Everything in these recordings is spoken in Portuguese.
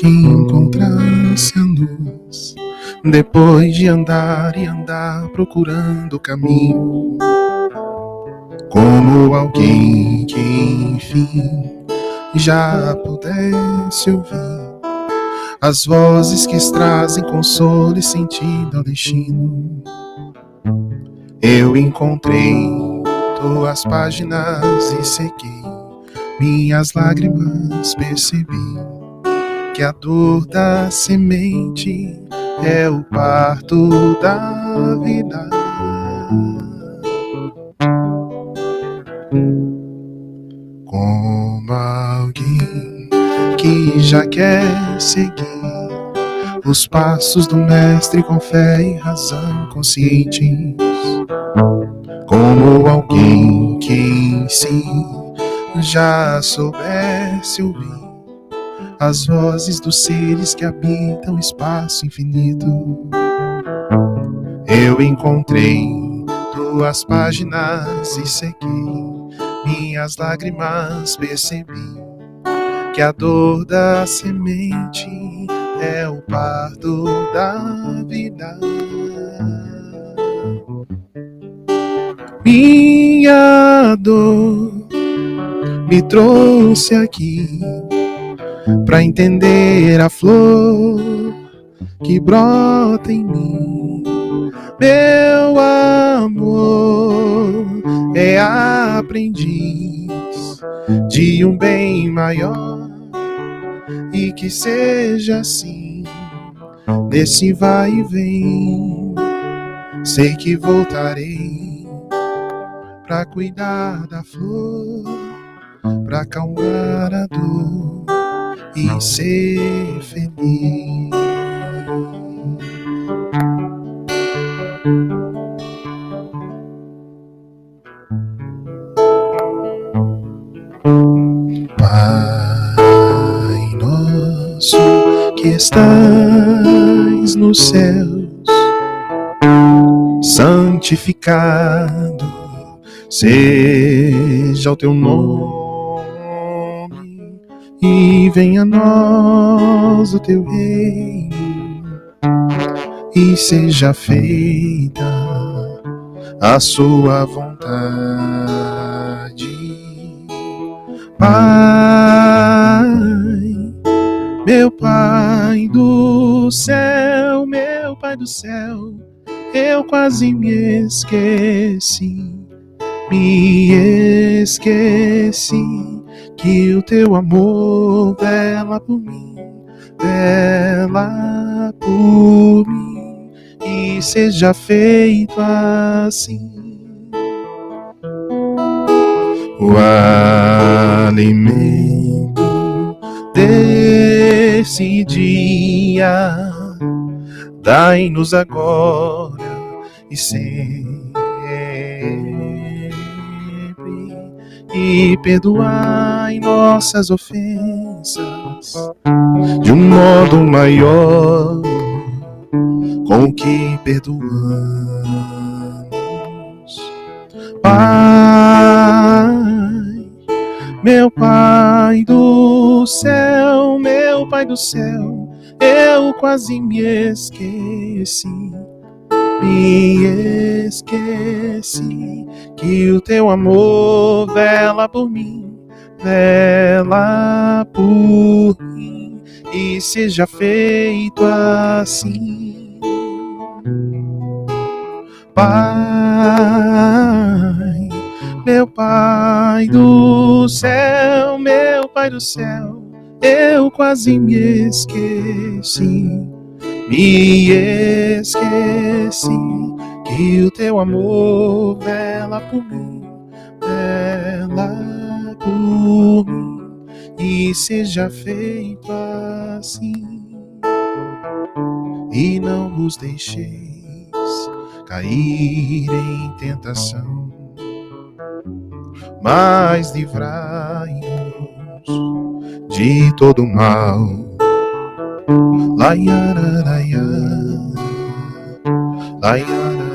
que encontrasse a luz, depois de andar e andar procurando o caminho, como alguém que enfim já pudesse ouvir as vozes que trazem consolo e sentido ao destino. Eu encontrei tuas páginas e sequei minhas lágrimas, percebi que a dor da semente é o parto da vida. Como alguém que já quer seguir os passos do mestre com fé e razão conscientes, como alguém que em si já soubesse ouvir as vozes dos seres que habitam o espaço infinito. Eu encontrei tuas páginas e sequei minhas lágrimas, percebi que a dor da semente é o parto da vida. Minha dor me trouxe aqui pra entender a flor que brota em mim. Meu amor é aprendiz de um bem maior, e que seja assim nesse vai e vem. Sei que voltarei pra cuidar da flor, pra acalmar a dor e ser feliz. Pai nosso que estais nos céus, santificado seja o teu nome, e venha a nós o teu reino, e seja feita a sua vontade. Pai, meu Pai do céu, meu Pai do céu, eu quase me esqueci que o teu amor vela por mim, vela por mim, e seja feito assim o alimento desse dia. Dai-nos agora e sempre, e perdoai nossas ofensas de um modo maior com que perdoamos. Pai, meu Pai do céu, meu Pai do céu, eu quase me esqueci que o teu amor vela por mim, e seja feito assim. Pai, meu Pai do céu, meu Pai do céu, eu quase me esqueci que o teu amor vela por mim, e seja feito assim. E não nos deixeis cair em tentação, mas livrai-nos de todo mal. Laiararaia, laiararaia.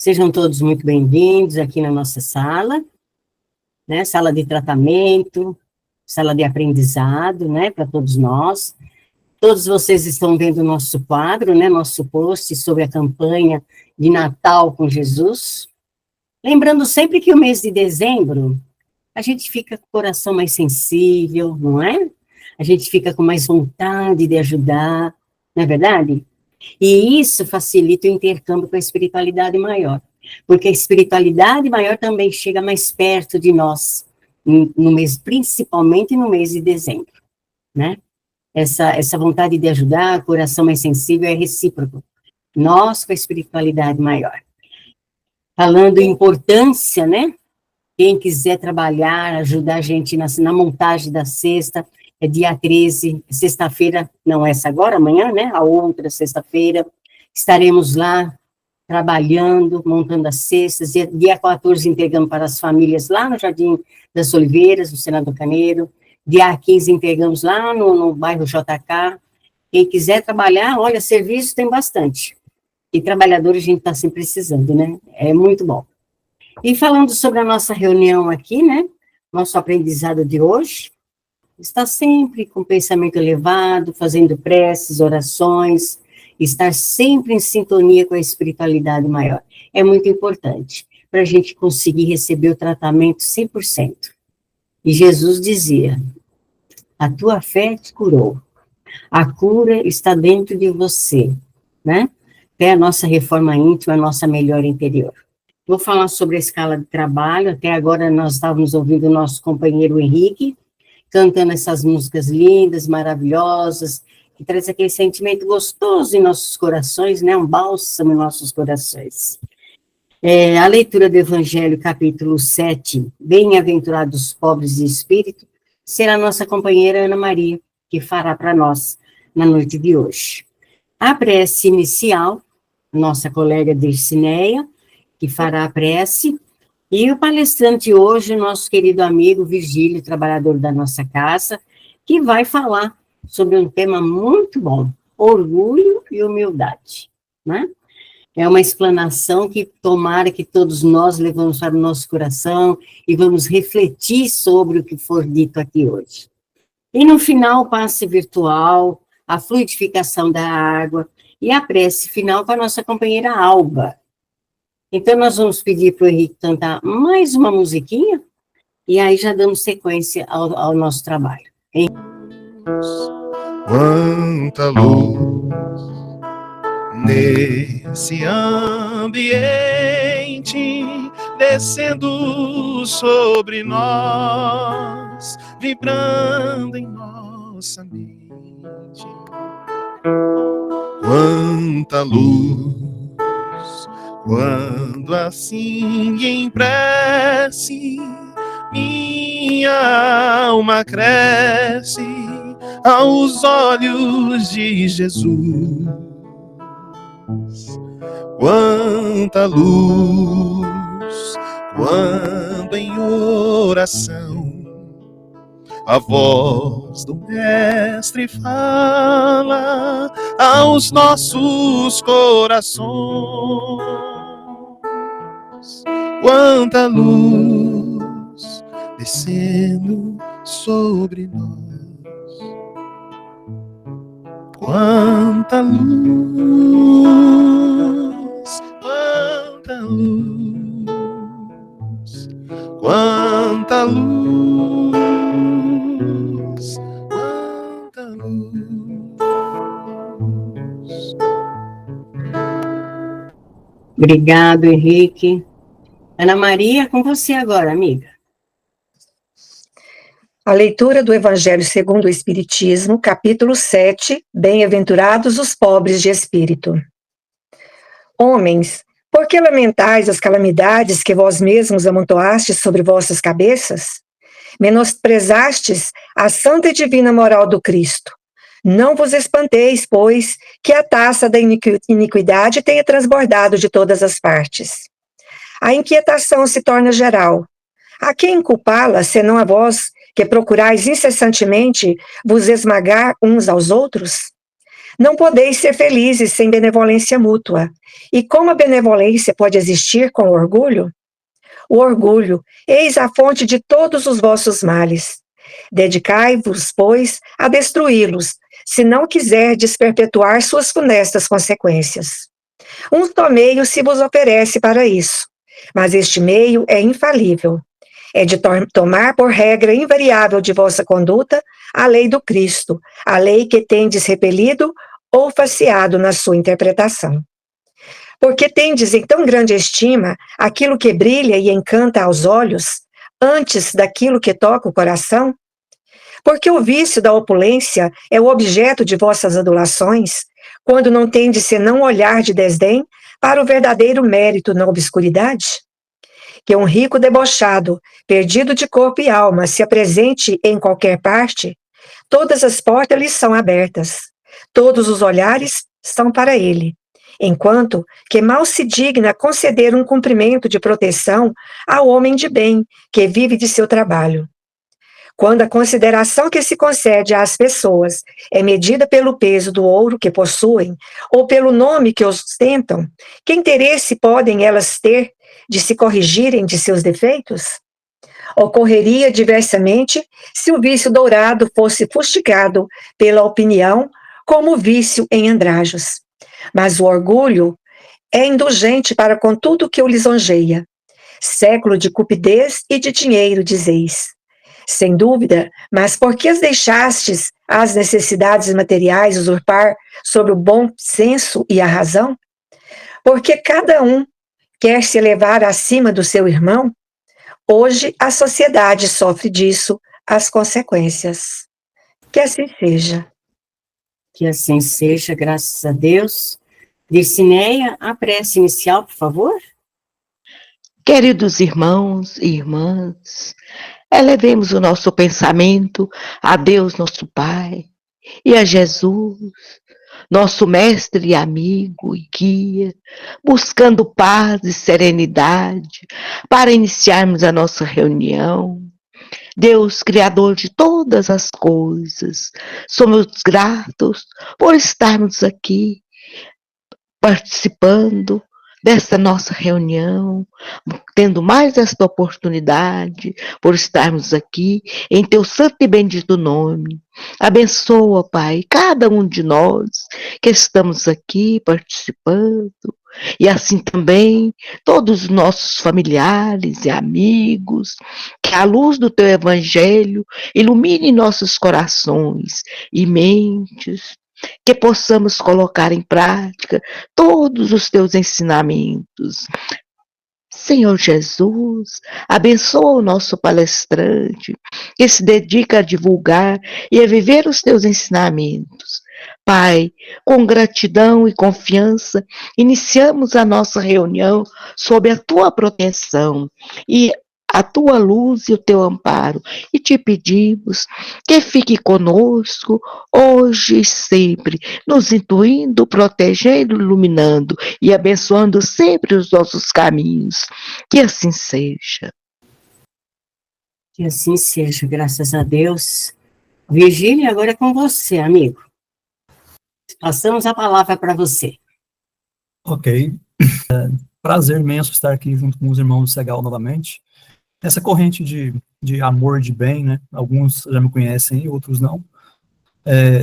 Sejam todos muito bem-vindos aqui na nossa sala, né? Sala de tratamento, sala de aprendizado, né? Para todos nós. Todos vocês estão vendo o nosso quadro, né? Nosso post sobre a campanha de Natal com Jesus. Lembrando sempre que o mês de dezembro, a gente fica com o coração mais sensível, não é? A gente fica com mais vontade de ajudar, não é verdade? E isso facilita o intercâmbio com a espiritualidade maior, porque a espiritualidade maior também chega mais perto de nós, no mês, principalmente no mês de dezembro, né? Essa vontade de ajudar, coração mais sensível é recíproco. Nós com a espiritualidade maior. Falando em importância, né? Quem quiser trabalhar, ajudar a gente na montagem da cesta, é dia 13, sexta-feira, não essa agora, amanhã, né? A outra sexta-feira, estaremos lá trabalhando, montando as cestas. Dia 14 entregamos para as famílias lá no Jardim das Oliveiras, no Senador Caneiro. Dia 15 entregamos lá no bairro JK. Quem quiser trabalhar, olha, serviço tem bastante. E trabalhadores a gente está sempre precisando, né? É muito bom. E falando sobre a nossa reunião aqui, né? Nosso aprendizado de hoje, está sempre com pensamento elevado, fazendo preces, orações, estar sempre em sintonia com a espiritualidade maior. É muito importante para a gente conseguir receber o tratamento 100%. E Jesus dizia, a tua fé te curou. A cura está dentro de você, né? Até a nossa reforma íntima, a nossa melhora interior. Vou falar sobre a escala de trabalho. Até agora nós estávamos ouvindo o nosso companheiro Henrique, cantando essas músicas lindas, maravilhosas, que traz aquele sentimento gostoso em nossos corações, né? Um bálsamo em nossos corações. A leitura do Evangelho, capítulo 7, Bem-aventurados os pobres de espírito, será a nossa companheira Ana Maria, que fará para nós na noite de hoje. A prece inicial, nossa colega Dircineia, que fará a prece, e o palestrante hoje, nosso querido amigo Virgílio, trabalhador da nossa casa, que vai falar sobre um tema muito bom, orgulho e humildade, né? É uma explanação que tomara que todos nós levamos para o nosso coração e vamos refletir sobre o que for dito aqui hoje. E no final, o passe virtual, a fluidificação da água e a prece final com a nossa companheira Alba. Então, nós vamos pedir para o Henrique cantar mais uma musiquinha, e aí já damos sequência ao nosso trabalho. Hein? Quanta luz nesse ambiente, descendo sobre nós, vibrando em nossa mente. Quanta luz, quando assim em prece minha alma cresce aos olhos de Jesus. Quanta luz, quando em oração a voz do Mestre fala aos nossos corações. Quanta luz descendo sobre nós. Quanta luz, quanta luz, quanta luz, quanta luz. Obrigado, Henrique. Ana Maria, com você agora, amiga. A leitura do Evangelho segundo o Espiritismo, capítulo 7, Bem-aventurados os pobres de espírito. Homens, por que lamentais as calamidades que vós mesmos amontoastes sobre vossas cabeças? Menosprezastes a santa e divina moral do Cristo. Não vos espanteis, pois, que a taça da iniquidade tenha transbordado de todas as partes. A inquietação se torna geral. A quem culpá-la, senão a vós, que procurais incessantemente vos esmagar uns aos outros? Não podeis ser felizes sem benevolência mútua. E como a benevolência pode existir com orgulho? O orgulho, eis a fonte de todos os vossos males. Dedicai-vos, pois, a destruí-los, se não quiserdes perpetuar suas funestas consequências. Um só meio se vos oferece para isso, mas este meio é infalível. É de tomar por regra invariável de vossa conduta a lei do Cristo, a lei que tendes repelido ou faceado na sua interpretação. Porque tendes em tão grande estima aquilo que brilha e encanta aos olhos, antes daquilo que toca o coração? Porque o vício da opulência é o objeto de vossas adulações, quando não tendes senão olhar de desdém para o verdadeiro mérito na obscuridade? Que um rico debochado, perdido de corpo e alma, se apresente em qualquer parte, todas as portas lhe são abertas, todos os olhares são para ele, enquanto que mal se digna conceder um cumprimento de proteção ao homem de bem, que vive de seu trabalho. Quando a consideração que se concede às pessoas é medida pelo peso do ouro que possuem, ou pelo nome que ostentam, que interesse podem elas ter de se corrigirem de seus defeitos? Ocorreria diversamente se o vício dourado fosse fustigado pela opinião como vício em andrajos. Mas o orgulho é indulgente para com tudo que o lisonjeia. Século de cupidez e de dinheiro, dizeis. Sem dúvida, mas por que as deixastes as necessidades materiais usurpar sobre o bom senso e a razão? Porque cada um quer se elevar acima do seu irmão? Hoje a sociedade sofre disso as consequências. Que assim seja. Que assim seja, graças a Deus. Dircineia, a prece inicial, por favor. Queridos irmãos e irmãs, elevemos o nosso pensamento a Deus, nosso Pai, e a Jesus, nosso mestre e amigo e guia, buscando paz e serenidade para iniciarmos a nossa reunião. Deus, Criador de todas as coisas, somos gratos por estarmos aqui participando desta nossa reunião, tendo mais esta oportunidade, por estarmos aqui em Teu santo e bendito nome. Abençoa, Pai, cada um de nós que estamos aqui participando, e assim também todos os nossos familiares e amigos, que a luz do Teu Evangelho ilumine nossos corações e mentes, que possamos colocar em prática todos os Teus ensinamentos. Senhor Jesus, abençoa o nosso palestrante, que se dedica a divulgar e a viver os Teus ensinamentos. Pai, com gratidão e confiança, iniciamos a nossa reunião sob a Tua proteção e a Tua luz e o Teu amparo, e te pedimos que fique conosco hoje e sempre, nos intuindo, protegendo, iluminando e abençoando sempre os nossos caminhos. Que assim seja. Que assim seja, graças a Deus. Virgínia, agora é com você, amigo. Passamos a palavra para você. Ok. Prazer imenso estar aqui junto com os irmãos do Segal novamente. Essa corrente de amor, de bem, né? Alguns já me conhecem, outros não.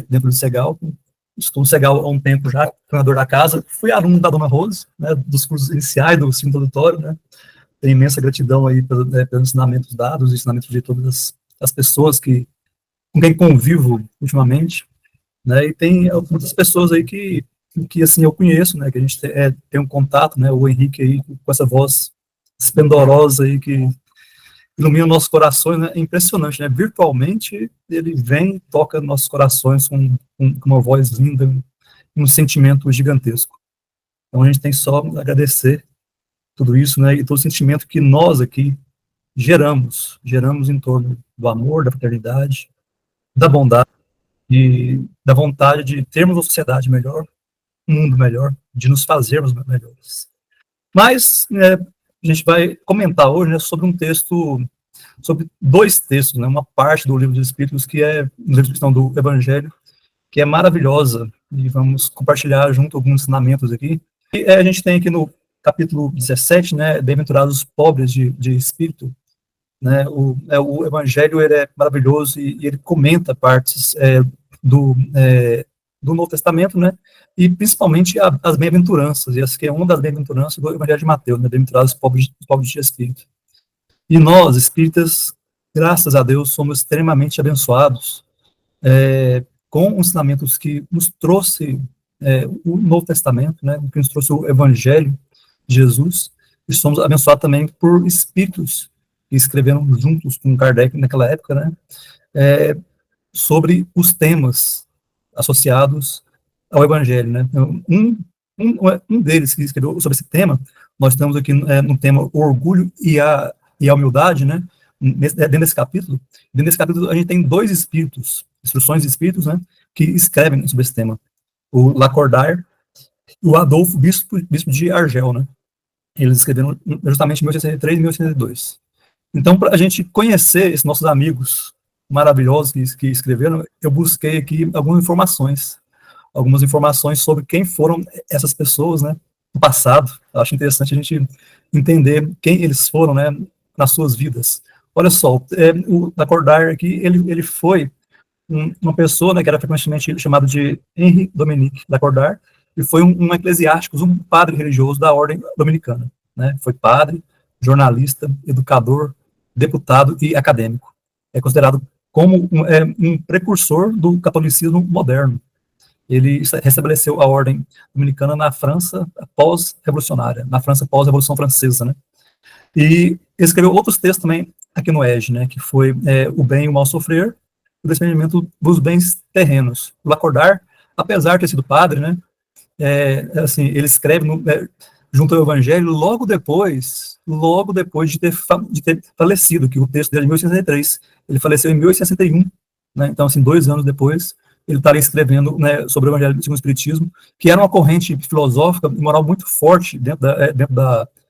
Dentro do Segal. Estou no Segal há um tempo já, treinador da casa. Fui aluno da Dona Rose, né? Dos cursos iniciais do ensino introdutório, né? Tenho imensa gratidão aí pelos ensinamentos dados, ensinamentos de todas as pessoas com quem convivo ultimamente, né? E tem muitas pessoas aí que assim, eu conheço, né? Que a gente tem um contato, né? O Henrique aí, com essa voz esplendorosa aí que ilumina nossos corações, né? É impressionante, né? Virtualmente, ele vem e toca nossos corações com uma voz linda, um sentimento gigantesco. Então, a gente tem só agradecer tudo isso, né? E todo o sentimento que nós aqui geramos em torno do amor, da fraternidade, da bondade e da vontade de termos uma sociedade melhor, um mundo melhor, de nos fazermos melhores. Mas, a gente vai comentar hoje, né, sobre dois textos, né, uma parte do Livro dos Espíritos, que é, no livro do Evangelho, que é maravilhosa, e vamos compartilhar junto alguns ensinamentos aqui. E a gente tem aqui no capítulo 17, né, bem-aventurados os pobres de espírito, né, o Evangelho ele é maravilhoso e ele comenta partes do Novo Testamento, né, e principalmente as bem-aventuranças, e essa que é uma das bem-aventuranças do Evangelho de Mateus, né, bem-aventurados os pobres de espírito. E nós, espíritas, graças a Deus, somos extremamente abençoados com ensinamentos que nos trouxe o Novo Testamento, né, que nos trouxe o Evangelho de Jesus, e somos abençoados também por espíritos que escreveram juntos com Kardec naquela época, né, sobre os temas associados ao Evangelho, né. Um deles que escreveu sobre esse tema, nós temos aqui no tema o orgulho e a humildade, né, dentro desse capítulo. Dentro desse capítulo a gente tem 2 espíritos, instruções de espíritos, né, que escrevem sobre esse tema. O Lacordaire e o Adolfo, bispo de Argel, né. Eles escreveram justamente em 1863 e 1862. Então, para a gente conhecer esses nossos amigos maravilhosos que escreveram, eu busquei aqui algumas informações sobre quem foram essas pessoas, né, no passado. Eu acho interessante a gente entender quem eles foram, né, nas suas vidas. Olha só, o Lacordaire aqui, ele foi uma pessoa, né, que era frequentemente chamado de Henri Dominique Lacordaire, e foi um eclesiástico, um padre religioso da ordem dominicana, né, foi padre, jornalista, educador, deputado e acadêmico. É considerado como um precursor do catolicismo moderno. Ele restabeleceu a ordem dominicana na França pós-revolucionária, na França pós-revolução francesa, né, e escreveu outros textos também aqui no EG, né, que foi O Bem e o Mal Sofrer, o desprendimento dos bens terrenos. O Lacordaire, apesar de ter sido padre, né, assim, ele escreve junto ao Evangelho logo depois de ter falecido, que o texto dele é de 1863, ele faleceu em 1861, né, então, assim, 2 anos depois, ele estaria escrevendo, né, sobre o Evangelho segundo o Espiritismo, que era uma corrente filosófica e moral muito forte dentro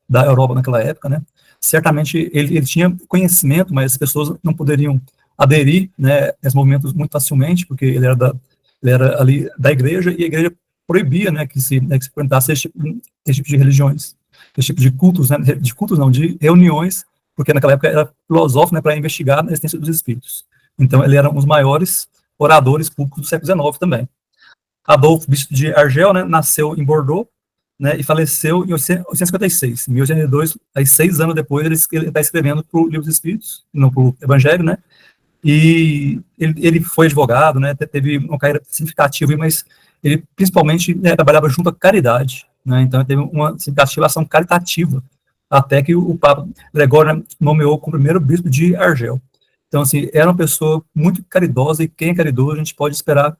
da Europa naquela época, né. Certamente ele tinha conhecimento, mas as pessoas não poderiam aderir, né, a esses movimentos muito facilmente, porque ele era ali da igreja, e a igreja proibia, né, que se frequentasse esse tipo de religiões, esse tipo de cultos, né, de reuniões, porque naquela época era filosófico, né, para investigar a existência dos espíritos. Então ele era um dos maiores oradores públicos do século XIX também. Adolfo, bispo de Argel, né, nasceu em Bordeaux, né, e faleceu em 1856. Em 1882, aí 6 anos depois, ele está escrevendo para o Livro dos Espíritos, não para o Evangelho, né, e ele foi advogado, né, teve uma carreira significativa, mas ele principalmente trabalhava junto à caridade, né, então teve uma significativa ação caritativa, até que o Papa Gregório, né, nomeou como primeiro bispo de Argel. Então, assim, era uma pessoa muito caridosa, e quem é caridoso, a gente pode esperar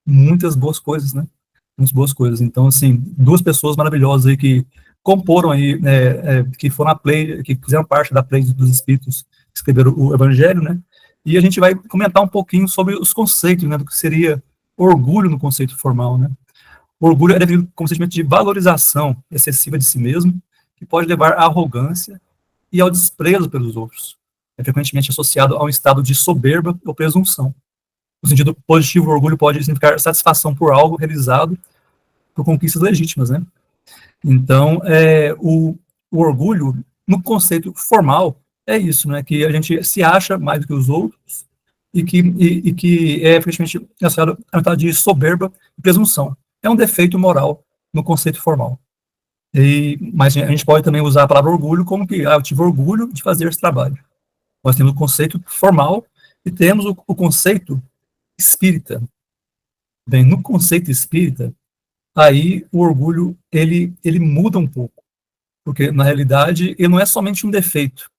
muitas boas coisas, né, muitas boas coisas. Então, assim, 2 pessoas maravilhosas aí que comporam aí, que foram que fizeram parte da play dos espíritos, que escreveram o Evangelho, né, e a gente vai comentar um pouquinho sobre os conceitos, né, do que seria orgulho no conceito formal, né. O orgulho é definido como sentimento de valorização excessiva de si mesmo, que pode levar à arrogância e ao desprezo pelos outros. É frequentemente associado a um estado de soberba ou presunção. No sentido positivo, o orgulho pode significar satisfação por algo realizado por conquistas legítimas, né. Então, o orgulho, no conceito formal, é isso, né, que a gente se acha mais do que os outros, e que é frequentemente associado a um estado de soberba e presunção. É um defeito moral no conceito formal. Mas a gente pode também usar a palavra orgulho como que eu tive orgulho de fazer esse trabalho. Nós temos o conceito formal e temos o conceito espírita. Bem, no conceito espírita, aí o orgulho ele muda um pouco, porque na realidade ele não é somente um defeito.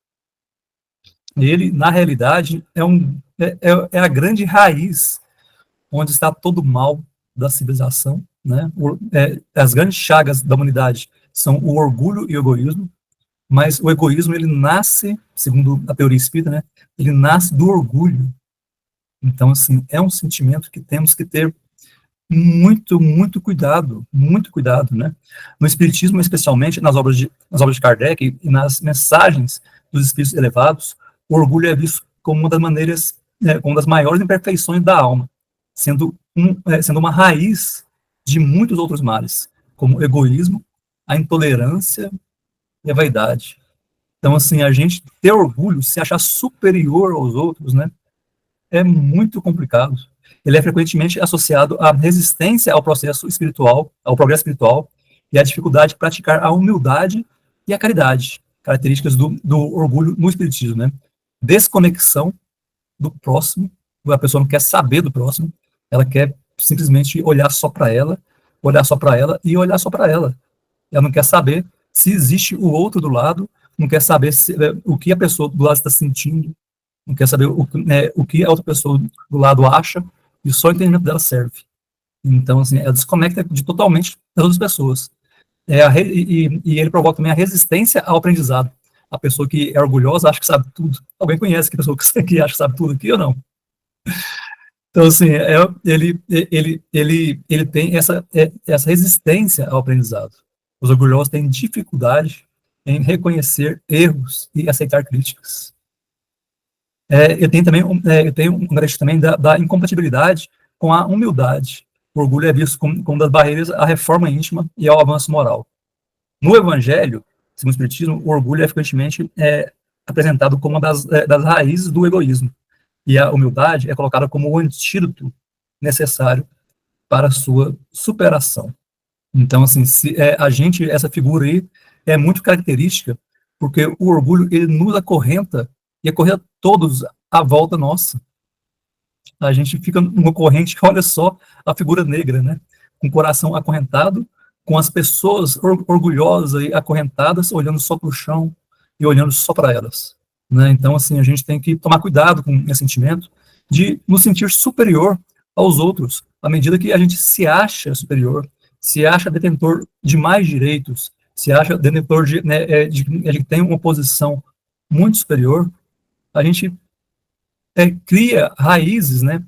Ele, na realidade, é a grande raiz onde está todo o mal da civilização, né? As grandes chagas da humanidade são o orgulho e o egoísmo, mas o egoísmo, ele nasce, segundo a teoria espírita, né? Ele nasce do orgulho. Então, assim, é um sentimento que temos que ter muito cuidado, né? No Espiritismo, especialmente nas obras de Kardec e nas mensagens dos espíritos elevados, o orgulho é visto como uma das maneiras, como uma das maiores imperfeições da alma, sendo uma raiz de muitos outros males, como o egoísmo, a intolerância e a vaidade. Então, assim, a gente ter orgulho, se achar superior aos outros, né, é muito complicado. Ele é frequentemente associado à resistência ao processo espiritual, ao progresso espiritual, e à dificuldade de praticar a humildade e a caridade, características do orgulho no espiritismo, né? Desconexão do próximo, a pessoa não quer saber do próximo, ela quer simplesmente olhar só para ela, olhar só para ela e olhar só para ela. Ela não quer saber se existe o outro do lado, não quer saber o que a pessoa do lado está sentindo, não quer saber o que a outra pessoa do lado acha, e só o entendimento dela serve. Então, assim, ela desconecta totalmente das outras pessoas. E ele provoca também a resistência ao aprendizado. A pessoa que é orgulhosa acha que sabe tudo. Alguém conhece que pessoa que acha que sabe tudo aqui ou não? Então, assim, ele tem essa resistência ao aprendizado. Os orgulhosos têm dificuldade em reconhecer erros e aceitar críticas. Eu tenho um garoto também da incompatibilidade com a humildade. O orgulho é visto como das barreiras à reforma íntima e ao avanço moral. No Evangelho, segundo o Espiritismo, o orgulho é frequentemente apresentado como uma das raízes do egoísmo. E a humildade é colocada como o antídoto necessário para a sua superação. Então, assim, essa figura aí é muito característica, porque o orgulho, ele nos acorrenta e acorrenta todos à volta nossa. A gente fica numa corrente, olha só a figura negra, né? Com o coração acorrentado, com as pessoas orgulhosas e acorrentadas, olhando só para o chão e olhando só para elas. Né? Então, assim, a gente tem que tomar cuidado com esse sentimento de nos sentir superior aos outros, à medida que a gente se acha superior, se acha detentor de mais direitos, se acha detentor de que tem uma posição muito superior, a gente cria raízes, né,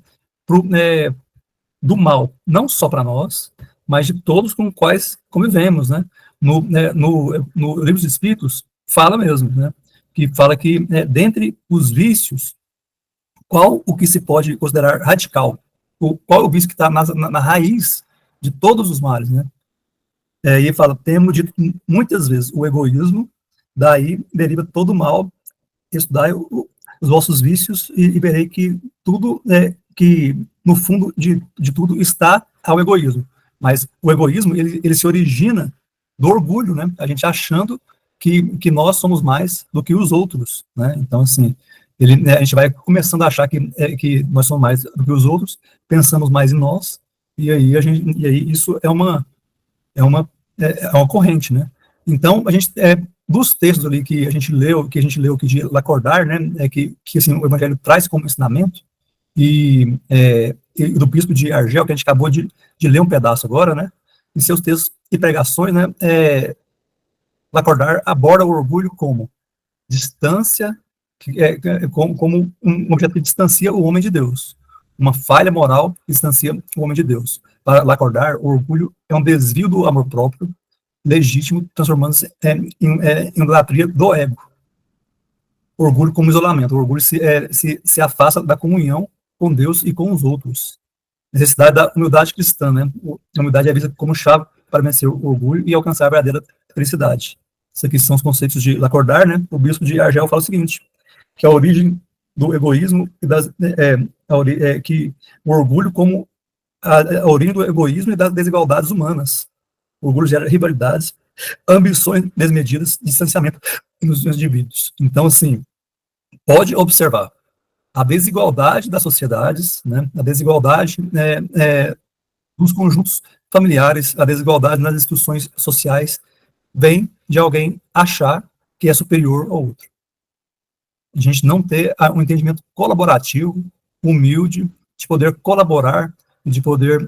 do mal, não só para nós, mas de todos com os quais convivemos, né? No Livro dos Espíritos, fala mesmo, né? Que fala que, dentre os vícios, qual o que se pode considerar radical? Qual o vício que está na raiz de todos os males, né? E ele fala, temos dito muitas vezes, o egoísmo, daí deriva todo o mal, estudai os vossos vícios e verei que tudo, que no fundo de tudo está ao egoísmo. Mas o egoísmo, ele se origina do orgulho, né? A gente achando que nós somos mais do que os outros, né? Então, assim, a gente vai começando a achar que nós somos mais do que os outros, pensamos mais em nós, e aí isso é uma corrente, né? Então, a gente, dos textos ali que a gente leu aqui de Lacordaire, né, que assim, o Evangelho traz como ensinamento, e do Bispo de Argel, que a gente acabou de ler um pedaço agora, né, em seus textos e pregações, né, Lacordaire aborda o orgulho como distância, como um objeto que distancia o homem de Deus, uma falha moral que distancia o homem de Deus. Para Lacordaire, o orgulho é um desvio do amor próprio, legítimo, transformando-se em idolatria do ego. Orgulho como isolamento. O orgulho se afasta da comunhão com Deus e com os outros. Necessidade da humildade cristã, né? A humildade é vista como chave para vencer o orgulho e alcançar a verdadeira felicidade. Esses aqui são os conceitos de Lacordaire, né? O bispo de Argel fala o seguinte, que a origem do egoísmo e que o orgulho como a origem do egoísmo e das desigualdades humanas. O orgulho gera rivalidades, ambições desmedidas, distanciamento nos indivíduos. Então, assim, pode observar a desigualdade das sociedades, né, a desigualdade dos conjuntos familiares, a desigualdade nas instituições sociais, vem de alguém achar que é superior ao outro. A gente não ter um entendimento colaborativo, humilde, de poder colaborar, de poder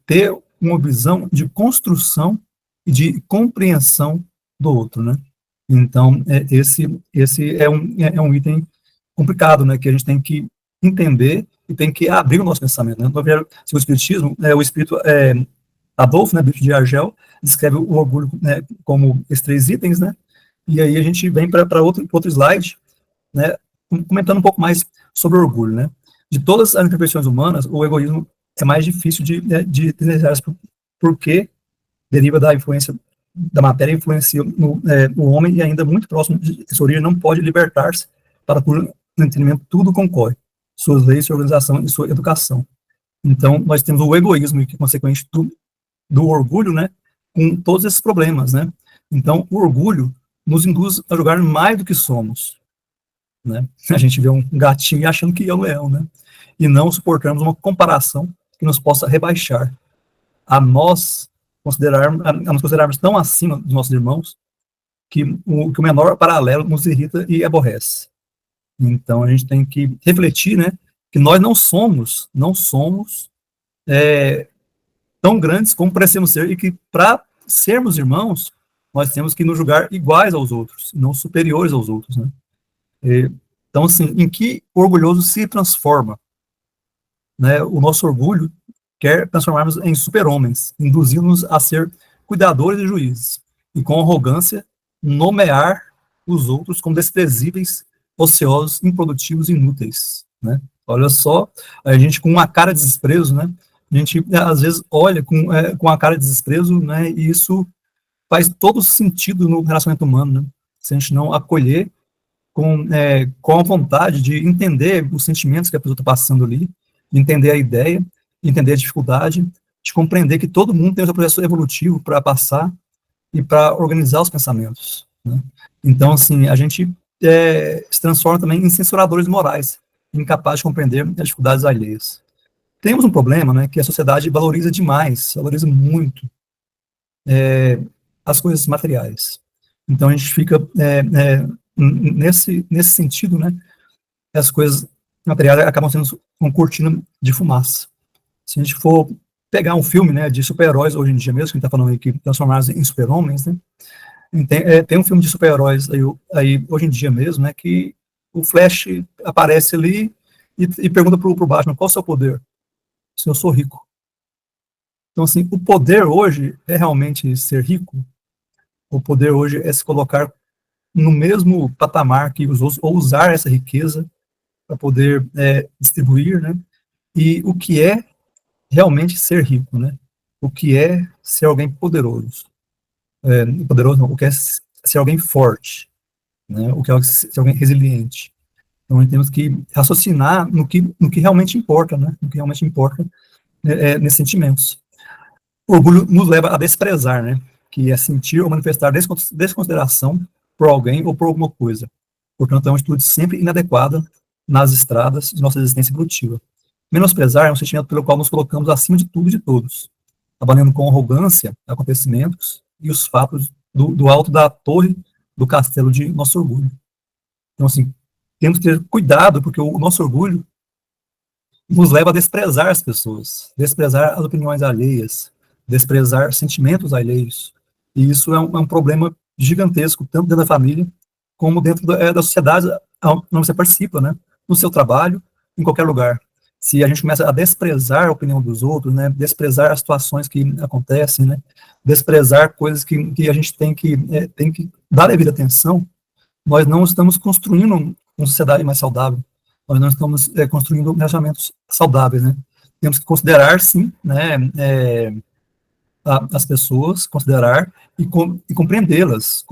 ter uma visão de construção e de compreensão do outro, né? Então, esse é um item complicado, né? Que a gente tem que entender e tem que abrir o nosso pensamento, né? Se o Espiritismo, o Espírito Adolfo, né, Bispo de Argel, descreve o orgulho, né, como esses 3 itens, né? E aí a gente vem para outro slide, né? Comentando um pouco mais sobre o orgulho, né? De todas as imperfeições humanas, o egoísmo é mais difícil de desejar porque deriva da influência da matéria, influencia o homem, e ainda muito próximo de sua origem, não pode libertar-se para por entendimento, tudo concorre, suas leis, sua organização e sua educação. Então, nós temos o egoísmo, que é consequente do orgulho, né, com todos esses problemas, né. Então, o orgulho nos induz a julgar mais do que somos, né. A gente vê um gatinho achando que é um leão, né, e não suportamos uma comparação que nos possa rebaixar a nos considerarmos tão acima dos nossos irmãos que o menor paralelo nos irrita e aborrece. Então, a gente tem que refletir, né, que nós não somos tão grandes como parecemos ser, e que para sermos irmãos, nós temos que nos julgar iguais aos outros, não superiores aos outros, né. Então, assim, em que o orgulhoso se transforma? Né, o nosso orgulho quer transformarmos em super-homens, induzindo-nos a ser cuidadores e juízes, e com arrogância nomear os outros como desprezíveis, ociosos, improdutivos e inúteis, né? Olha só, a gente com uma cara de desprezo, né? A gente às vezes olha com a cara de desprezo, né? E isso faz todo sentido no relacionamento humano, né? Se a gente não acolher com a vontade de entender os sentimentos que a pessoa está passando ali, de entender a ideia, de entender a dificuldade, de compreender que todo mundo tem o seu processo evolutivo para passar e para organizar os pensamentos, né? Então, assim, a gente se transforma também em censuradores morais, incapazes de compreender as dificuldades alheias. Temos um problema, né, que a sociedade valoriza demais, valoriza muito as coisas materiais. Então, a gente fica nesse sentido, né, as coisas materiais acabam sendo uma cortina de fumaça. Se a gente for pegar um filme, né, de super-heróis hoje em dia mesmo, que a gente está falando aí, que transformados em super-homens, né, tem um filme de super-heróis aí hoje em dia mesmo, né, que o Flash aparece ali e pergunta pro Batman, qual é o seu poder? Se eu sou rico. Então, assim, o poder hoje é realmente ser rico? O poder hoje é se colocar no mesmo patamar que os outros, ou usar essa riqueza para poder distribuir, né? E o que é realmente ser rico, né? O que é ser alguém poderoso? Poderoso não, o que é ser alguém forte, né? O que é ser alguém resiliente. Então, nós temos que raciocinar no que realmente importa, né? No que realmente importa nesses sentimentos. O orgulho nos leva a desprezar, né? Que é sentir ou manifestar desconsideração por alguém ou por alguma coisa. Portanto, é uma atitude sempre inadequada nas estradas de nossa existência evolutiva. Menosprezar é um sentimento pelo qual nos colocamos acima de tudo e de todos, avaliando com arrogância acontecimentos e os fatos do alto da torre do castelo de nosso orgulho. Então, assim, temos que ter cuidado, porque o nosso orgulho nos leva a desprezar as pessoas, desprezar as opiniões alheias, desprezar sentimentos alheios. E isso é um problema gigantesco, tanto dentro da família, como dentro da sociedade onde você participa, né? No seu trabalho, em qualquer lugar. Se a gente começa a desprezar a opinião dos outros, né? Desprezar as situações que acontecem, né? Desprezar coisas que a gente tem que dar a devida atenção, nós não estamos construindo uma sociedade mais saudável. Nós não estamos construindo relacionamentos saudáveis, né? Temos que considerar, sim, né? As pessoas, considerar e compreendê-las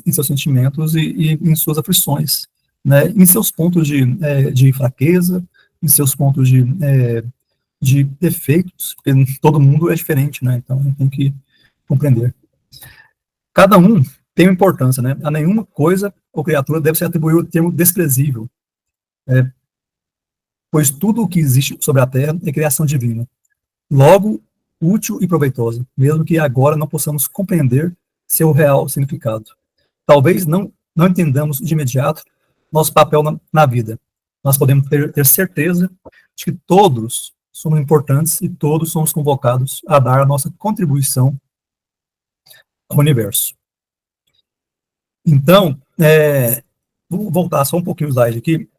em seus sentimentos e em suas aflições, né, em seus pontos de fraqueza, em seus pontos de defeitos, porque todo mundo é diferente, né, então a gente tem que compreender. Cada um tem uma importância, né, a nenhuma coisa ou criatura deve se atribuir o termo desprezível, pois tudo o que existe sobre a Terra é criação divina. Logo, útil e proveitosa, mesmo que agora não possamos compreender seu real significado. Talvez não entendamos de imediato nosso papel na vida. Nós podemos ter certeza de que todos somos importantes e todos somos convocados a dar a nossa contribuição ao universo. Então, vou voltar só um pouquinho o slide aqui.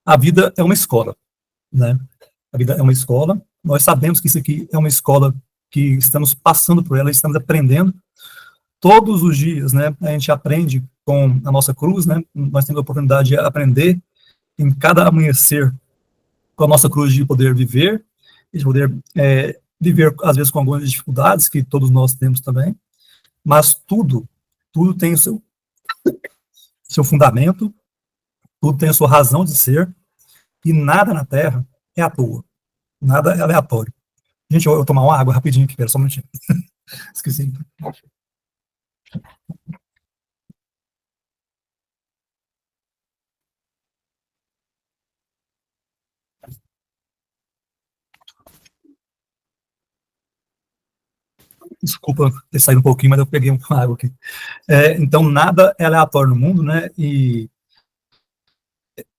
A vida é uma escola, né? A vida é uma escola, nós sabemos que isso aqui é uma escola que estamos passando por ela, estamos aprendendo. Todos os dias, né, a gente aprende com a nossa cruz, né, nós temos a oportunidade de aprender em cada amanhecer com a nossa cruz de poder viver e de poder viver, às vezes, com algumas dificuldades, que todos nós temos também, mas tudo tem o seu fundamento, tudo tem a sua razão de ser, e nada na Terra é à toa, nada é aleatório. Gente, eu vou tomar uma água rapidinho aqui, pera só um minutinho. Esqueci. Desculpa ter saído um pouquinho, mas eu peguei uma água aqui. Então, nada é aleatório no mundo, né? E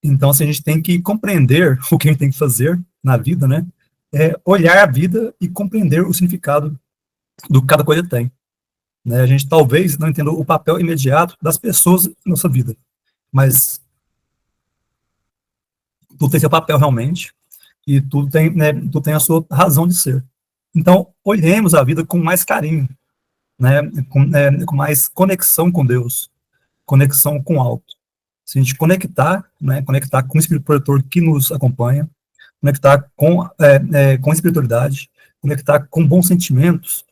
então, assim, a gente tem que compreender o que a gente tem que fazer na vida, né? Olhar a vida e compreender o significado do que cada coisa tem. Né? A gente talvez não entenda o papel imediato das pessoas na nossa vida, mas tudo tem seu papel realmente, e tudo tem, né, tudo tem a sua razão de ser. Então, olhemos a vida com mais carinho, né, com mais conexão com Deus, conexão com o alto. Se a gente conectar, né, conectar com o Espírito Protetor que nos acompanha, conectar com espiritualidade, conectar com bons sentimentos,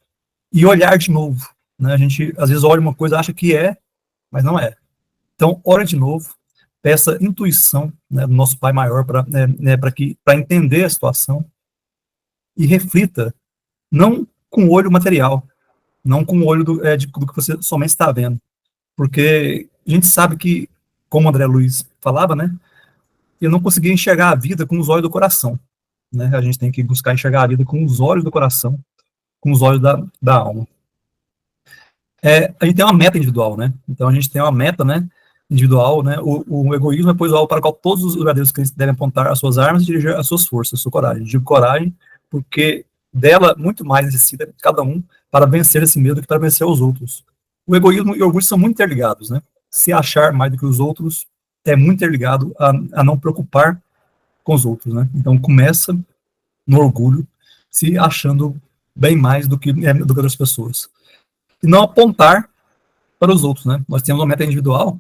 e olhar de novo. Né? A gente, às vezes, olha uma coisa, acha que é, mas não é. Então, ora de novo, peça intuição, né, do nosso Pai Maior para entender a situação, e reflita, não com o olho material, não com o olho do que você somente está vendo. Porque a gente sabe que, como o André Luiz falava, né, eu não conseguia enxergar a vida com os olhos do coração. Né? A gente tem que buscar enxergar a vida com os olhos do coração, com os olhos da alma. A gente tem uma meta individual, né? Então a gente tem uma meta, né, individual, né? O egoísmo é, pois, o alvo para o qual todos os verdadeiros crentes devem apontar as suas armas e dirigir as suas forças, a sua coragem. Digo coragem porque dela muito mais necessita cada um para vencer esse medo que para vencer os outros. O egoísmo e o orgulho são muito interligados, né? Se achar mais do que os outros é muito interligado a não preocupar com os outros, né? Então começa no orgulho, se achando bem mais do que outras pessoas. E não apontar para os outros, né? Nós temos uma meta individual,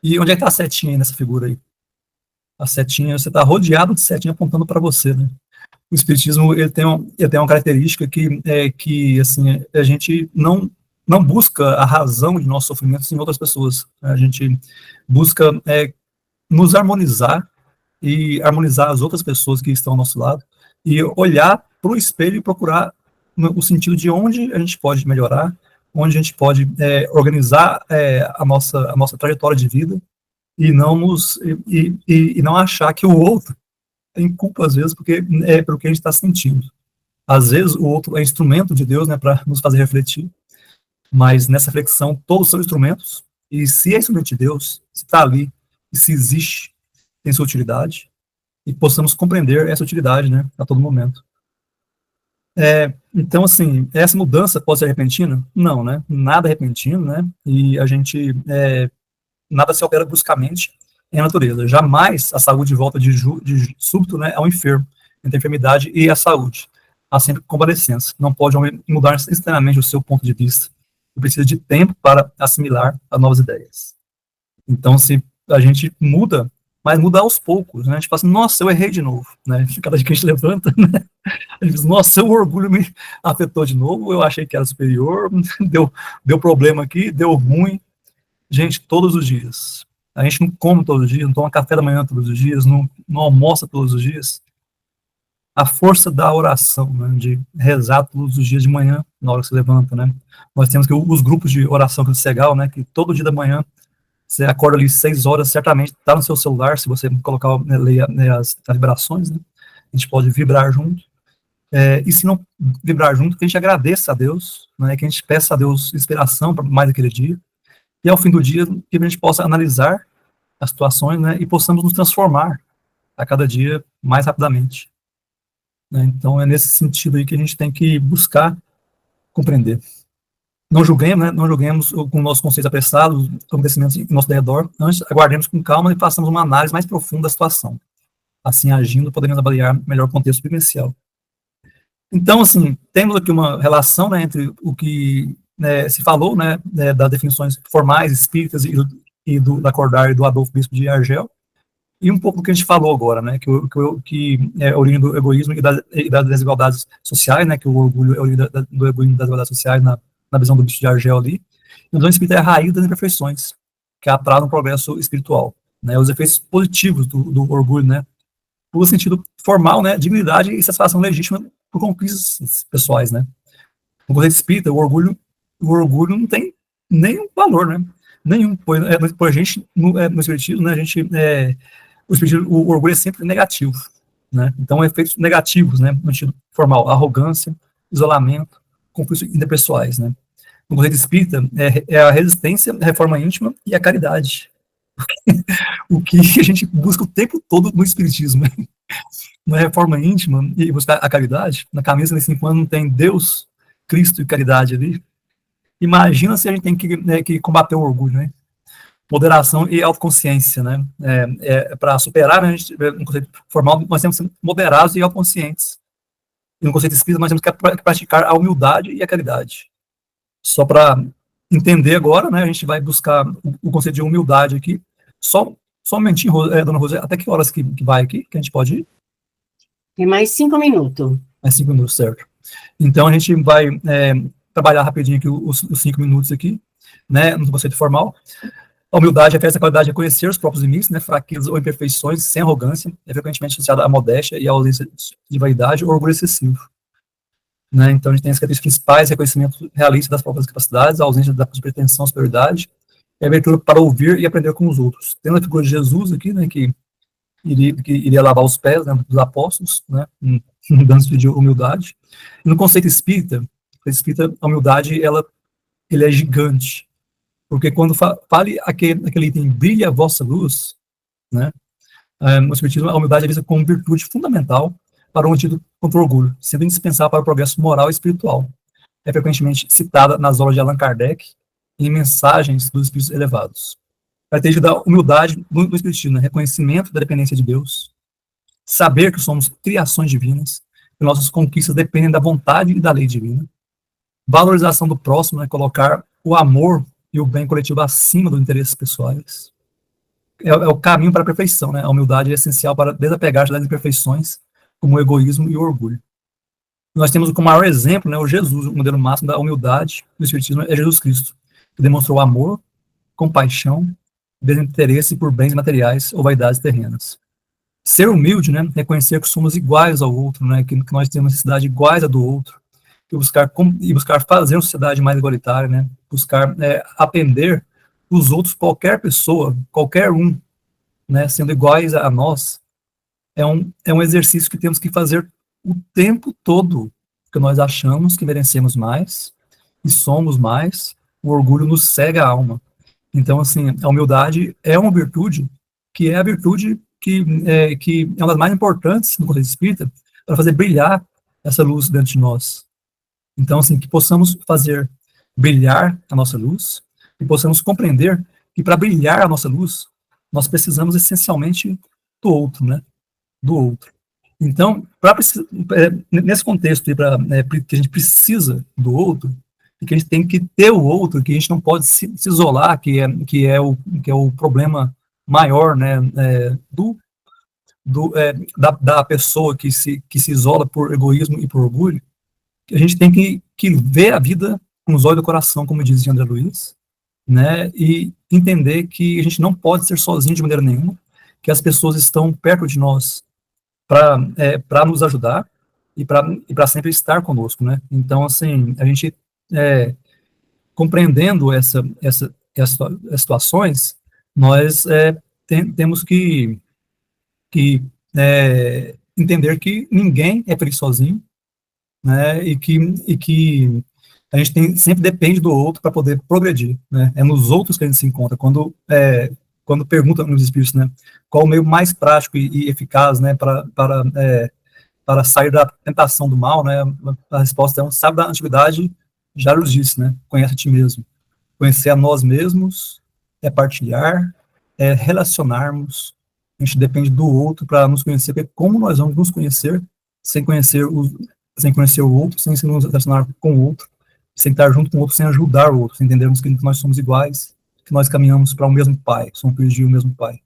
e onde é que está a setinha aí nessa figura aí? A setinha, você está rodeado de setinha apontando para você, né? O Espiritismo, ele tem uma característica que assim, a gente não busca a razão de nossos sofrimentos em outras pessoas. A gente busca nos harmonizar e harmonizar as outras pessoas que estão ao nosso lado, e olhar para o espelho e procurar o sentido de onde a gente pode melhorar, onde a gente pode organizar a nossa trajetória de vida, e não achar que o outro tem culpa, às vezes, porque pelo que a gente está sentindo. Às vezes o outro é instrumento de Deus, né, para nos fazer refletir, mas nessa reflexão todos são instrumentos, e se é instrumento de Deus, se está ali, e se existe, tem sua utilidade, e possamos compreender essa utilidade, né, a todo momento. Então, assim, essa mudança pode ser repentina? Não, né? Nada é repentino, né? E a gente, nada se altera bruscamente em natureza. Jamais a saúde volta de súbito, né, ao enfermo, entre a enfermidade e a saúde. Há sempre convalescença. Não pode mudar instantaneamente o seu ponto de vista. Precisa de tempo para assimilar as novas ideias. Então, se a gente muda, mas muda aos poucos, né? A gente fala assim, nossa, eu errei de novo, né? Cada dia que a gente levanta, né? A gente diz, nossa, o orgulho me afetou de novo, eu achei que era superior, deu problema aqui, deu ruim. Gente, todos os dias. A gente não come todos os dias, não toma café da manhã todos os dias, não almoça todos os dias. A força da oração, né? De rezar todos os dias de manhã, na hora que você levanta, né? Nós temos que os grupos de oração que é legal, né? Que todo dia da manhã você acorda ali 6 horas, certamente está no seu celular, se você colocar, ler as vibrações, né? A gente pode vibrar junto. E se não vibrar junto, que a gente agradeça a Deus, né? Que a gente peça a Deus inspiração para mais aquele dia. E ao fim do dia, que a gente possa analisar as situações, né? E possamos nos transformar a cada dia mais rapidamente. Né? Então é nesse sentido aí que a gente tem que buscar compreender. Não julguemos, né? Não julguemos com nossos conceitos apressados, os acontecimentos em nosso redor. Antes, aguardemos com calma e façamos uma análise mais profunda da situação. Assim, agindo, poderemos avaliar melhor o contexto vivencial. Então, assim, temos aqui uma relação, né, entre o que se falou, né, das definições formais, espíritas, e da Cordário e do Adolfo Bispo de Argel, E um pouco do que a gente falou agora, né, que é a origem do egoísmo e das desigualdades sociais, né, que o orgulho é a origem do egoísmo e das desigualdades sociais na visão do bicho de Argel ali. E a visão espírita é a raiz das imperfeições, que atrasam o progresso espiritual, né, os efeitos positivos do orgulho, né, no sentido formal, né, dignidade e satisfação legítima por conquistas pessoais, né. No conceito espírita, o orgulho não tem nenhum valor, né, nenhum, pois a gente, no espiritismo, né, o orgulho é sempre negativo, né? Então, efeitos negativos, né, no sentido formal, arrogância, isolamento, conflitos interpessoais, né? No conceito espírita, é a resistência, a reforma íntima e a caridade. O que a gente busca o tempo todo no espiritismo, né? Na reforma íntima e buscar a caridade, na camisa nesses 5 anos não tem Deus, Cristo e caridade ali. Imagina se a gente tem que combater o orgulho, né? Moderação e autoconsciência, né? Para superar, né, no conceito formal, nós temos que ser moderados e autoconscientes. E no conceito espírita, nós temos que praticar a humildade e a caridade. Só para entender agora, né, a gente vai buscar o conceito de humildade aqui. Só um momentinho, dona Rosé, até que horas que vai aqui, que a gente pode ir? Tem mais 5 minutos. Mais 5 minutos, certo. Então, a gente vai trabalhar rapidinho aqui os 5 minutos aqui, né, no conceito formal. A humildade refere-se à qualidade de reconhecer os próprios limites, né, fraquezas ou imperfeições, sem arrogância, é frequentemente associada à modéstia e à ausência de vaidade ou orgulho excessivo. Né, então, a gente tem as características principais: reconhecimento realista das próprias capacidades, a ausência da pretensão à superioridade, e a abertura para ouvir e aprender com os outros. Tendo a figura de Jesus aqui, né, que iria lavar os pés, né, dos apóstolos, né, dando de humildade. E no conceito espírita, a humildade, ele é gigante. Porque quando fale aquele item, brilha a vossa luz, né, no espiritismo, a humildade é vista como virtude fundamental para o antídoto contra o orgulho, sendo indispensável para o progresso moral e espiritual. É frequentemente citada nas obras de Allan Kardec e em mensagens dos espíritos elevados. Característica da humildade no espiritismo, né, reconhecimento da dependência de Deus, saber que somos criações divinas, que nossas conquistas dependem da vontade e da lei divina, valorização do próximo, né, colocar o amor e o bem coletivo acima dos interesses pessoais. É o caminho para a perfeição, né? A humildade é essencial para desapegar-se das imperfeições, como o egoísmo e o orgulho. Nós temos como maior exemplo, né, o Jesus, o modelo máximo da humildade do espiritismo é Jesus Cristo, que demonstrou amor, compaixão, desinteresse por bens materiais ou vaidades terrenas. Ser humilde, né, reconhecer que somos iguais ao outro, né, que nós temos necessidade iguais a do outro, e buscar fazer uma sociedade mais igualitária, né, buscar atender os outros, qualquer pessoa, qualquer um, né, sendo iguais a nós, é um exercício que temos que fazer o tempo todo, porque nós achamos que merecemos mais, e somos mais, o orgulho nos cega a alma. Então, assim, a humildade é uma virtude, que é a virtude que é uma das mais importantes no conceito espírita, para fazer brilhar essa luz dentro de nós. Então, assim, que possamos fazer brilhar a nossa luz, e possamos compreender que para brilhar a nossa luz, nós precisamos essencialmente do outro, né? Do outro. Então, nesse contexto, que a gente precisa do outro, e que a gente tem que ter o outro, que a gente não pode se isolar, que é o problema maior, né, da pessoa que se isola por egoísmo e por orgulho. A gente tem que ver a vida com os olhos do coração, como diz André Luiz, né, e entender que a gente não pode ser sozinho de maneira nenhuma, que as pessoas estão perto de nós para nos ajudar e para sempre estar conosco, né. Então, assim, a gente compreendendo essas situações, nós temos que entender que ninguém é feliz sozinho, né, e que a gente sempre depende do outro para poder progredir, né, é nos outros que a gente se encontra. Quando perguntam nos espíritos, né, qual o meio mais prático e eficaz, né, para sair da tentação do mal, né, a resposta é um sábio da antiguidade já nos disse, né, conhece a ti mesmo. Conhecer a nós mesmos é partilhar, é relacionarmos. A gente depende do outro para nos conhecer, porque como nós vamos nos conhecer sem conhecer o outro, sem nos relacionar com o outro, sem estar junto com o outro, sem ajudar o outro, sem entendermos que nós somos iguais, que nós caminhamos para o mesmo Pai, somos filhos de um mesmo Pai.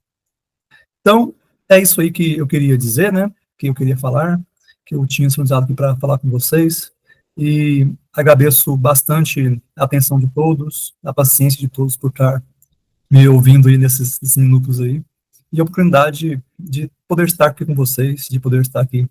Então, É isso aí que eu queria dizer, né? Que eu queria falar, que eu tinha sintonizado aqui para falar com vocês. E agradeço bastante a atenção de todos, a paciência de todos por estar me ouvindo aí nesses minutos aí. E a oportunidade de poder estar aqui com vocês, de poder estar aqui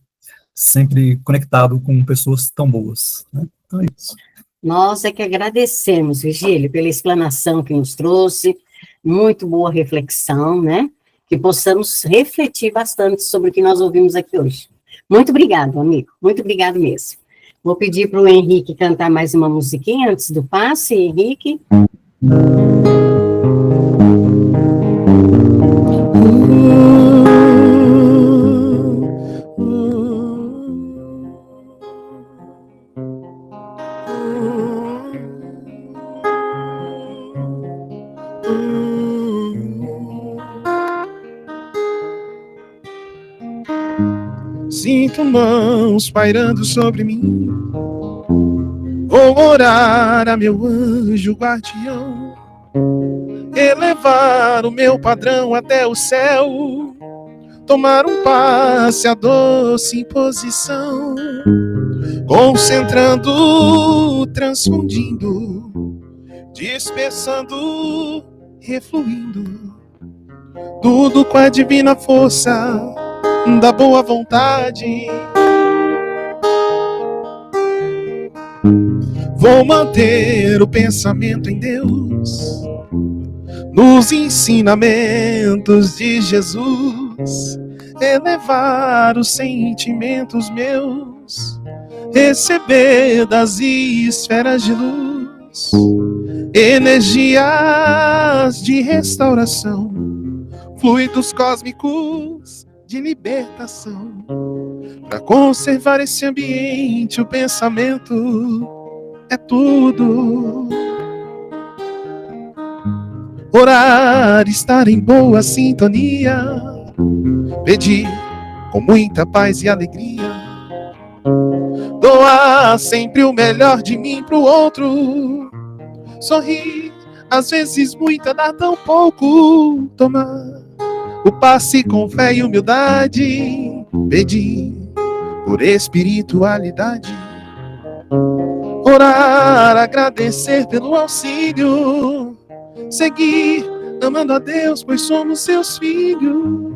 sempre conectado com pessoas tão boas, né? Então é isso. Nós é que agradecemos, Virgílio, pela explanação que nos trouxe, muito boa reflexão, né? Que possamos refletir bastante sobre o que nós ouvimos aqui hoje. Muito obrigado, amigo, muito obrigado mesmo. Vou pedir para o Henrique cantar mais uma musiquinha antes do passe, Henrique. Sinto mãos pairando sobre mim. Vou orar a meu anjo guardião, elevar o meu padrão até o céu, tomar um passe a doce imposição, concentrando, transfundindo, dispersando, refluindo, tudo com a divina força da boa vontade. Vou manter o pensamento em Deus, nos ensinamentos de Jesus, elevar os sentimentos meus, receber das esferas de luz, energias de restauração, fluidos cósmicos de libertação. Para conservar esse ambiente, o pensamento é tudo. Orar, estar em boa sintonia, pedir com muita paz e alegria, doar sempre o melhor de mim pro outro, sorrir, às vezes muito, dar tão pouco, tomar o passe com fé e humildade, pedir por espiritualidade, orar, agradecer pelo auxílio, seguir amando a Deus, pois somos seus filhos.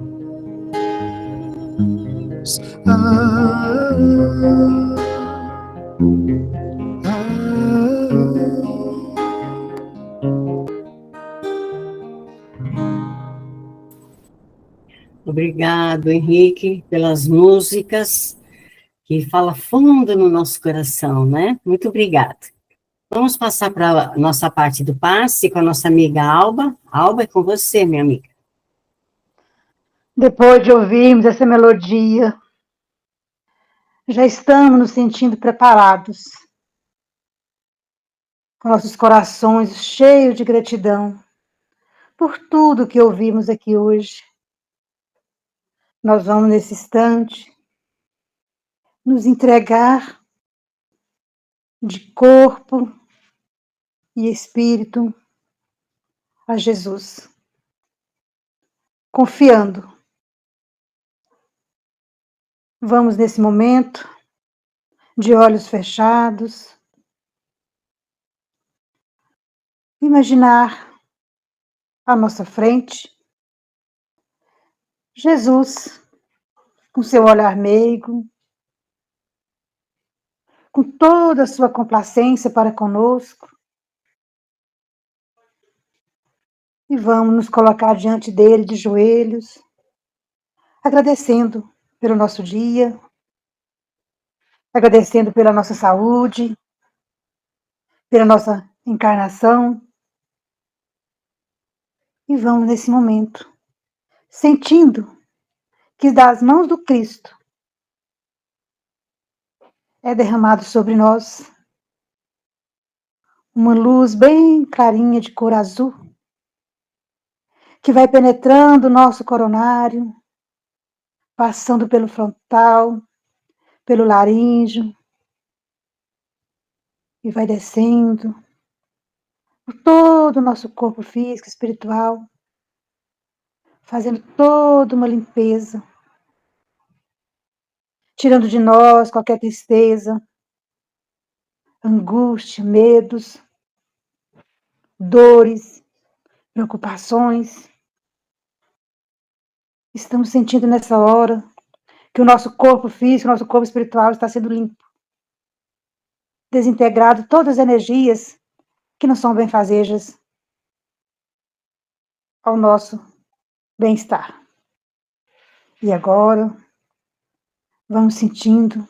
Obrigado, Henrique, pelas músicas que fala fundo no nosso coração, né? Muito obrigada. Vamos passar para a nossa parte do passe com a nossa amiga Alba. Alba, é com você, minha amiga. Depois de ouvirmos essa melodia, já estamos nos sentindo preparados, com nossos corações cheios de gratidão por tudo que ouvimos aqui hoje. Nós vamos, nesse instante, nos entregar de corpo e espírito a Jesus, confiando. Vamos, nesse momento, de olhos fechados, imaginar à nossa frente Jesus, com seu olhar meigo, com toda a sua complacência para conosco, e vamos nos colocar diante dele de joelhos, agradecendo pelo nosso dia, agradecendo pela nossa saúde, pela nossa encarnação, e vamos nesse momento, sentindo que das mãos do Cristo é derramado sobre nós uma luz bem clarinha de cor azul, que vai penetrando o nosso coronário, passando pelo frontal, pelo laríngeo, e vai descendo por todo o nosso corpo físico e espiritual, fazendo toda uma limpeza, tirando de nós qualquer tristeza, angústia, medos, dores, preocupações. Estamos sentindo nessa hora que o nosso corpo físico, o nosso corpo espiritual está sendo limpo, desintegrado todas as energias que não são benfazejas ao nosso bem-estar. E agora, vamos sentindo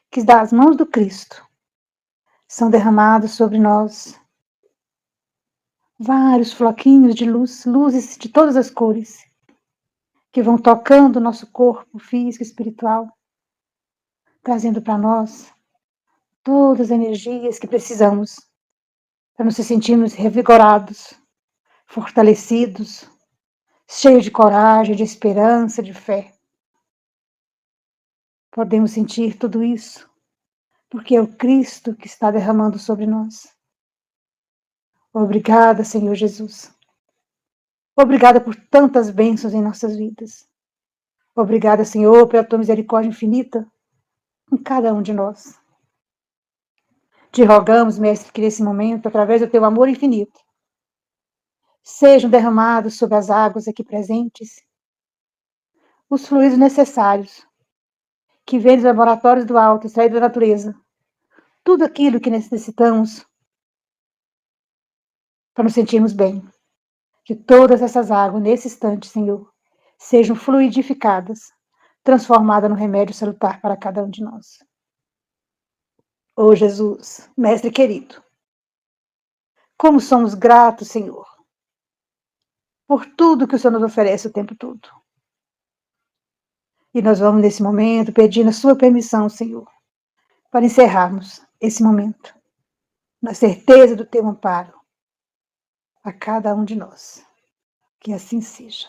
que das mãos do Cristo são derramados sobre nós vários floquinhos de luz, luzes de todas as cores, que vão tocando o nosso corpo físico e espiritual, trazendo para nós todas as energias que precisamos para nos sentirmos revigorados, fortalecidos, cheios de coragem, de esperança, de fé. Podemos sentir tudo isso porque é o Cristo que está derramando sobre nós. Obrigada, Senhor Jesus. Obrigada por tantas bênçãos em nossas vidas. Obrigada, Senhor, pela tua misericórdia infinita em cada um de nós. Te rogamos, Mestre, que nesse momento, através do teu amor infinito, sejam derramados sobre as águas aqui presentes os fluidos necessários que vêm dos laboratórios do alto, extraídos da natureza, tudo aquilo que necessitamos para nos sentirmos bem. Que todas essas águas, nesse instante, Senhor, sejam fluidificadas, transformadas no remédio salutar para cada um de nós. Ô Jesus, Mestre querido, como somos gratos, Senhor, por tudo que o Senhor nos oferece o tempo todo. E nós vamos, nesse momento, pedindo a sua permissão, Senhor, para encerrarmos esse momento, na certeza do teu amparo a cada um de nós. Que assim seja.